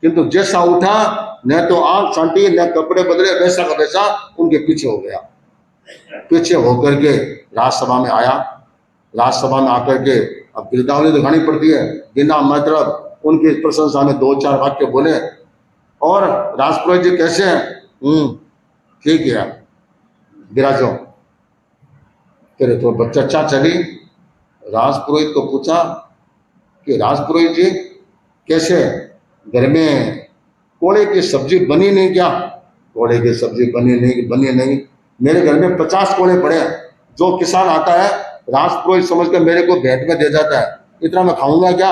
किंतु जैसा उठा न तो आंख छांटी न कपड़े बदले, वैसा का वैसा उनके पीछे हो गया। पीछे होकर के राजसभा में आया। राजसभा में आकर के अब गिरदावरी दिखानी पड़ती है, बिना मतलब उनकी प्रशंसा में दो चार वाक्य बोले। और राजपुरोहित जी कैसे हैं? ठीक है, विराजो। फिर तो चर्चा चली। राजपुरोहित को पूछा कि राजपुरोहित जी कैसे, घर में कोड़े की सब्जी बनी नहीं क्या? कोड़े की सब्जी बनी नहीं, मेरे घर में 50 कोड़े पड़े हैं, जो किसान आता है राजपुरोहित समझकर मेरे को भेंट में दे जाता है, इतना मैं खाऊंगा क्या?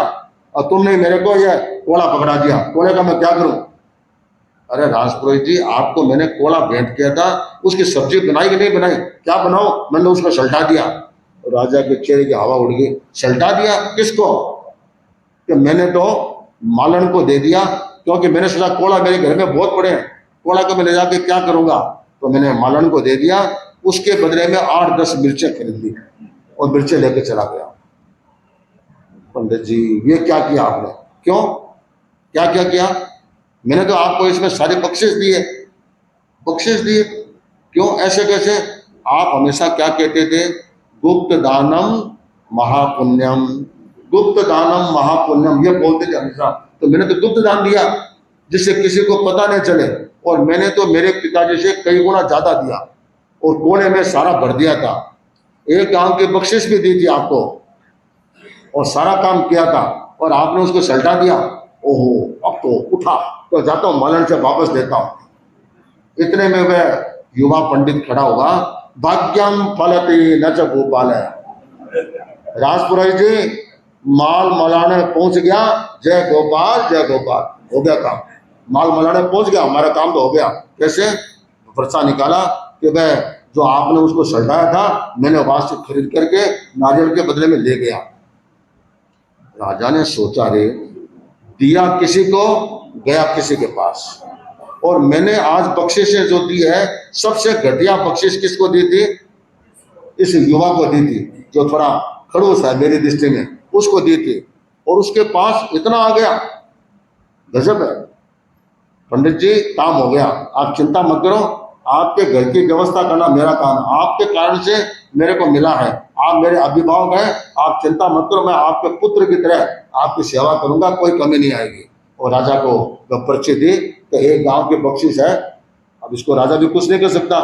और तुमने मेरे को यह कोड़ा पकड़ा दिया, कोड़े का मैं क्या करूं? अरे राजपुरोहित जी, आपको मैंने कोड़ा भेंट किया था, उसकी सब्जी बनाई कि नहीं बनाई? क्या बनाओ? मैंने उसको सल्टा दिया। राजा के चेहरे की हवा उड़ गई। सल्टा दिया किसको? कि मैंने तो मालन को दे दिया, क्योंकि मैंने सोचा कोड़ा मेरे घर में बहुत पड़े हैं, कोड़ा को मैं ले जाके क्या करूंगा, तो मैंने मालन को दे दिया। उसके बदले में 8-10 मिर्चें खरीद ली और मिर्चें लेके चला गया। पंडित जी ये क्या किया आपने? क्यों, क्या क्या किया? मैंने तो आपको इसमें सारे बख्शिश दिए। बख्शिश दिए? क्यों, ऐसे कैसे? आप हमेशा क्या कहते थे? गुप्त दानम महापुण्यम, गुप्त दानम महापुण्यम, ये बोलते थे हमेशा। तो मैंने तो गुप्त दान दिया जिससे किसी को पता नहीं चले, और मैंने तो मेरे पिताजी से कई गुना ज्यादा दिया और कोने में सारा भर दिया था। एक गांव की बख्शिश भी दी थी आपको और सारा काम किया था, और आपने उसको सल्टा दिया। ओहो, अब तो उठा, तो जाता हूं मालन से वापस देता हूं। इतने में वह युवा पंडित खड़ा हुआ। भाग्यम फलती न च गोपाल, राजपुरोहित जी माल मलाने पहुंच गया, जय गोपाल जय गोपाल, हो गया काम, माल मलाने पहुंच गया, हमारा काम तो हो गया। कैसे? पर्चा निकाला कि वह जो आपने उसको सल्टाया था, मैंने वहां से खरीद करके नारियल के बदले में ले गया। राजा ने सोचा, रे दिया किसी को, गया किसी के पास, और मैंने आज बख्शिशें जो दी है, सबसे घटिया बख्शिश किसको दी थी? इस युवा को दी थी, जो थोड़ा खड़ूस है मेरी दृष्टि में, उसको दी थी, और उसके पास इतना आ गया। गजब है। पंडित जी काम हो गया, आप चिंता मत करो, आपके घर की व्यवस्था करना मेरा काम है, आपके कारण से मेरे को मिला है, आप मेरे अभिभावक हैं, आप चिंता मत करो, मैं आपके पुत्र की तरह आपकी सेवा करूंगा, कोई कमी नहीं आएगी। और राजा को वह पर्ची दी कि एक गांव की बख्शिश है। अब इसको राजा भी कुछ नहीं कर सकता,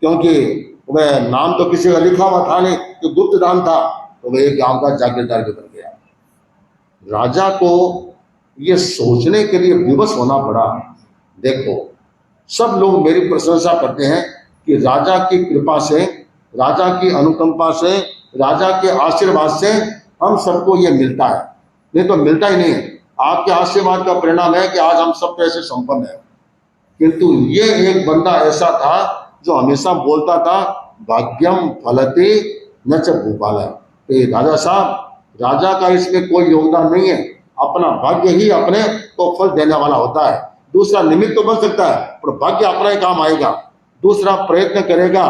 क्योंकि वह नाम तो किसी का लिखा हुआ था नहीं, तो गुप्त दान था, तो वह एक गांव का जागीरदार भी बन गया। राजा को ये सोचने के लिए विवश होना पड़ा। देखो, सब लोग मेरी प्रशंसा करते हैं कि राजा की कृपा से, राजा की अनुकंपा से, राजा के आशीर्वाद से हम सबको ये मिलता है, नहीं तो मिलता ही नहीं है। आपके आशीर्वाद का परिणाम है कि आज हम सब पैसे संपन्न हैं। किंतु ये एक बंदा ऐसा था जो हमेशा बोलता था, भाग्यम फलति न च भूपाल। तो राजा साहब, राजा का इसमें कोई योगदान नहीं है, अपना भाग्य ही अपने को फल देने वाला होता है। दूसरा निमित्त तो बन सकता है, पर भाग्य अपना ही काम आएगा। दूसरा प्रयत्न करेगा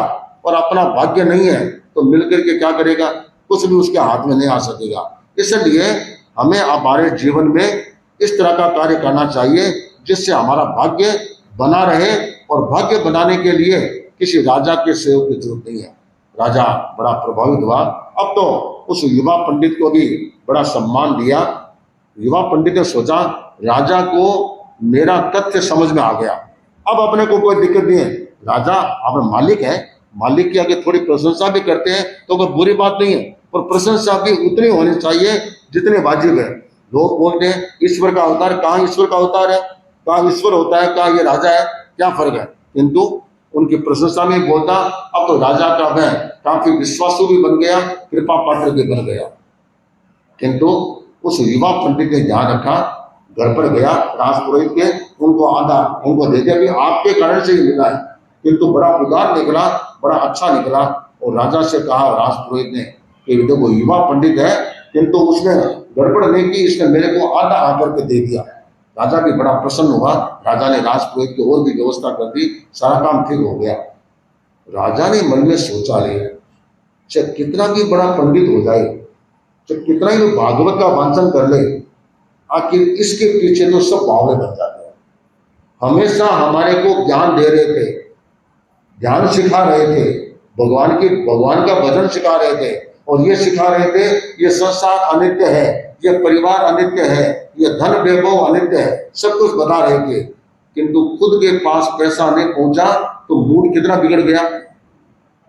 और अपना भाग्य नहीं है तो मिलकर के क्या करेगा? कुछ भी उसके हाथ में नहीं आ सकेगा। इसलिए हमें हमारे जीवन में इस तरह का कार्य करना चाहिए जिससे हमारा भाग्य बना रहे, और भाग्य बनाने के लिए किसी राजा के सहयोग की जरूरत नहीं है। राजा बड़ा प्रभावित हुआ। अब तो उस युवा पंडित को भी बड़ा सम्मान दिया। युवा पंडित ने सोचा राजा को मेरा तथ्य समझ में आ गया, अब अपने को कोई दिक्कत नहीं है। राजा अपना मालिक है, मालिक की आगे थोड़ी प्रशंसा भी करते हैं तो कोई बुरी बात नहीं है, पर प्रशंसा भी उतनी होनी चाहिए जितने वाजिब है। लोग बोलते हैं ईश्वर का अवतार, कहाँ ईश्वर का अवतार है, कहाँ ईश्वर होता है, कहाँ ये राजा है, क्या फर्क है। किंतु उनकी प्रशंसा में बोलता अब तो राजा का मैं काफी विश्वासु भी बन गया, कृपा पात्र भी बन गया। किंतु उस युवा पंडित ने ध्यान रखा, घर पर गया राजपुरोहित के, उनको आधा उनको दे दिया, भी आपके कारण से ही मिला है। किंतु बड़ा उदार निकला, बड़ा अच्छा निकला। और राजा से कहा राजपुरोहित ने कि देखो युवा पंडित है किंतु उसने गड़बड़ नहीं की, इसने मेरे को आधा आकर के दे दिया। राजा भी बड़ा प्रसन्न हुआ। राजा ने राजपुरोहित की और भी व्यवस्था कर दी, सारा काम ठीक हो गया। राजा ने मन में सोचा ले, चाहे कितना भी बड़ा पंडित हो जाए, चाहे कितना ही भागवत का वांचन कर ले, आखिर इसके पीछे तो सब बावले बन जाते हैं। हमेशा हमारे को ज्ञान दे रहे थे, ध्यान सिखा रहे थे, भगवान का भजन सिखा रहे थे, और ये सिखा रहे थे ये संसार अनित्य है, ये परिवार अनित्य है, ये धन वैभव अनित्य है, सब कुछ बता रहे थे। किंतु खुद के पास पैसा नहीं पहुंचा तो मूड कितना बिगड़ गया।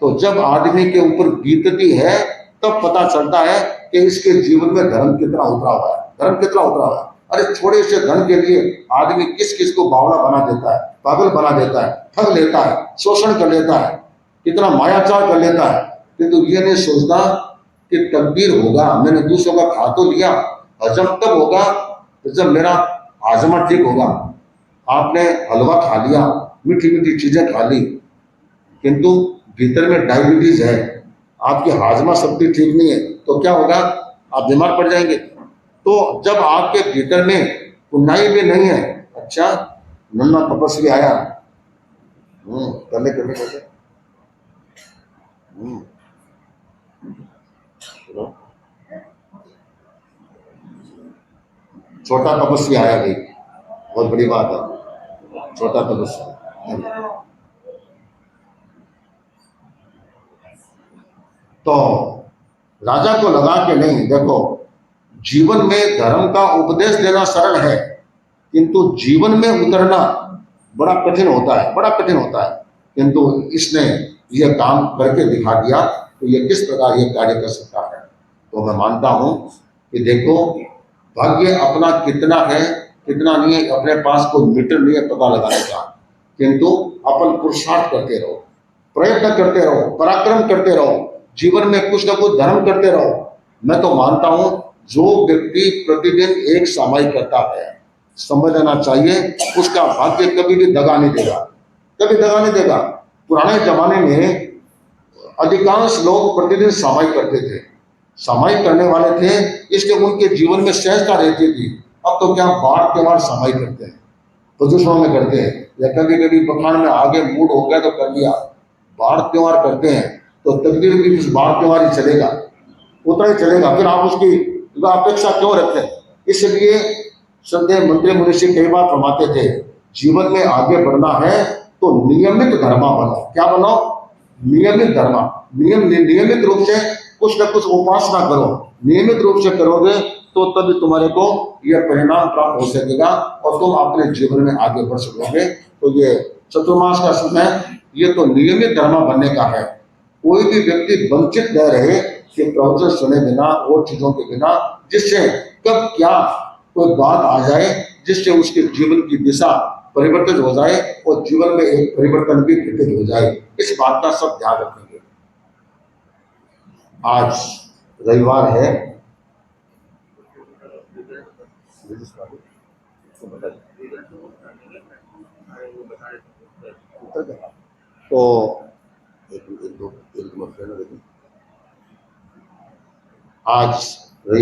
तो जब आदमी के ऊपर बीतती है तब पता चलता है कि इसके जीवन में धर्म कितना उतरा हुआ है, धर्म कितना उतरा हुआ है। अरे थोड़े से धन के लिए आदमी किस किस को बावला बना देता है, पागल बना देता है, ठग लेता है, शोषण कर लेता है, कितना मायाचार कर लेता है। किंतु ये नहीं सोचता कि तकदीर होगा, मैंने दूसरों का खा तो लिया, हजम तब होगा जब मेरा हाजमा ठीक होगा। आपने हलवा खा लिया, मीठी मीठी चीजें खा ली, किंतु भीतर में डायबिटीज है, आपकी हाजमा शक्ति ठीक नहीं है, तो क्या होगा, आप बीमार पड़ जाएंगे। तो जब आपके भीतर में पुनाई भी नहीं है, अच्छा नन्ना तपस्वी आया, करने करने करने छोटा तपस्वी आया भाई, बहुत बड़ी बात है, छोटा तपस्वी। तो राजा को लगा कि नहीं, देखो जीवन में धर्म का उपदेश देना सरल है, किंतु जीवन में उतरना बड़ा कठिन होता है, बड़ा कठिन होता है। किंतु इसने यह काम करके दिखा दिया तो ये किस प्रकार ये कार्य कर सकता है। तो मैं मानता हूं कि देखो भाग्य अपना कितना है कितना नहीं है, अपने पास कोई मीटर नहीं है पता लगाने का, किंतु अपन पुरुषार्थ करते रहो, प्रयत्न करते रहो, पराक्रम करते रहो, जीवन में कुछ ना कुछ धर्म करते रहो। मैं तो मानता हूं जो व्यक्ति प्रतिदिन एक सामायिक करता है, समझ लेना चाहिए उसका भाग्य कभी भी दगा नहीं देगा, कभी दगा नहीं देगा। पुराने जमाने में अधिकांश लोग प्रतिदिन सामायिक करते थे, सामायिक करने वाले थे, इसलिए उनके जीवन में सहजता रहती थी। अब तो क्या बाढ़ त्योहार सामायिक करते हैं, प्रदूषणों में करते हैं, या कभी कभी बखान में आगे मूड हो गया तो कर लिया। बाढ़ त्योहार करते हैं तो तकदीर भी उस बाढ़ त्योहार ही चलेगा, उतना ही चलेगा, फिर आप उसकी अपेक्षा क्यों रखें। इसलिए श्रद्धेय मंत्री मुनिषि कई बार फरमाते थे जीवन में आगे बढ़ना है तो नियमित धर्मा बनो। क्या बनो, नियमित धर्मा, नियमित रूप से कुछ न कुछ उपासना करो, नियमित रूप से करोगे तो तभी तुम्हारे को यह परिणाम प्राप्त हो सकेगा और तुम अपने जीवन में आगे बढ़ सकोगे। तो ये चतुर्मास का समय ये तो नियमित धर्मा बनने का है। कोई भी व्यक्ति वंचित न रहे कि प्रवचन सुने बिना और चीजों के बिना, जिससे कब क्या कोई बात आ जाए जिससे उसके जीवन की दिशा परिवर्तित हो जाए और जीवन में एक परिवर्तन भी घटित हो जाए, इस बात का सब ध्यान रखेंगे। आज रविवार है, तो आज रविवार